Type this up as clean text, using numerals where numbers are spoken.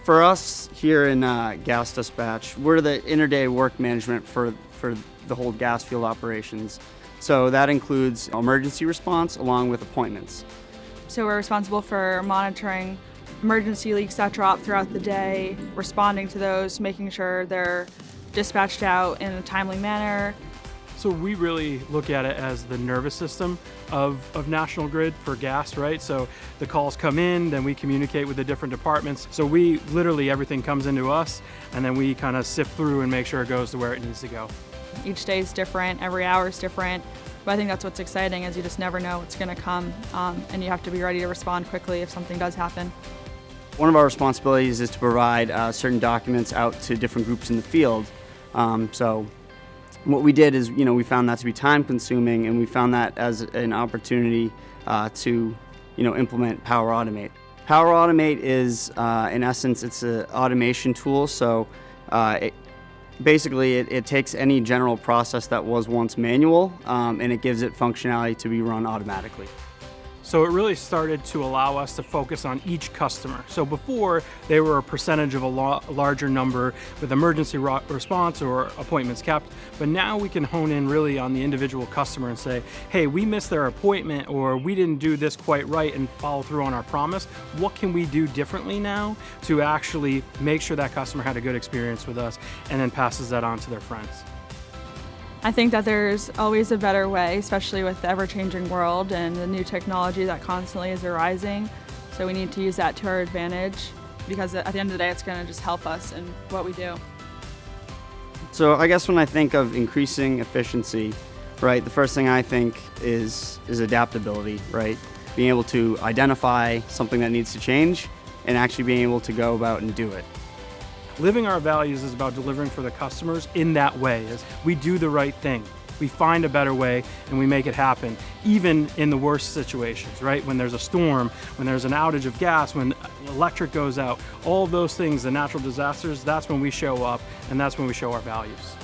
For us here in gas dispatch, we're the inter-day work management for the whole gas field operations. So that includes emergency response along with appointments. So we're responsible for monitoring emergency leaks that drop throughout the day, responding to those, making sure they're dispatched out in a timely manner. So we really look at it as the nervous system of National Grid for gas, right? So the calls come in, then we communicate with the different departments. So we literally, everything comes into us, and then we kind of sift through and make sure it goes to where it needs to go. Each day is different, every hour is different, but I think that's what's exciting is you just never know what's going to come, and you have to be ready to respond quickly if something does happen. One of our responsibilities is to provide certain documents out to different groups in the field. So what we did is, we found that to be time consuming, and we found that as an opportunity to, implement Power Automate. Power Automate is, in essence, it's an automation tool. So basically it takes any general process that was once manual, and it gives it functionality to be run automatically. So it really started to allow us to focus on each customer. So before, they were a percentage of a larger number with emergency response or appointments kept, but now we can hone in really on the individual customer and say, hey, we missed their appointment, or we didn't do this quite right and follow through on our promise. What can we do differently now to actually make sure that customer had a good experience with us, and then passes that on to their friends? I think that there's always a better way, especially with the ever-changing world and the new technology that constantly is arising. So we need to use that to our advantage, because at the end of the day, it's going to just help us in what we do. So I guess when I think of increasing efficiency, right, the first thing I think is adaptability, right? Being able to identify something that needs to change and actually being able to go about and do it. Living our values is about delivering for the customers in that way. As we do the right thing, we find a better way, and we make it happen, even in the worst situations, right? When there's a storm, when there's an outage of gas, when electric goes out, all of those things, the natural disasters, that's when we show up, and that's when we show our values.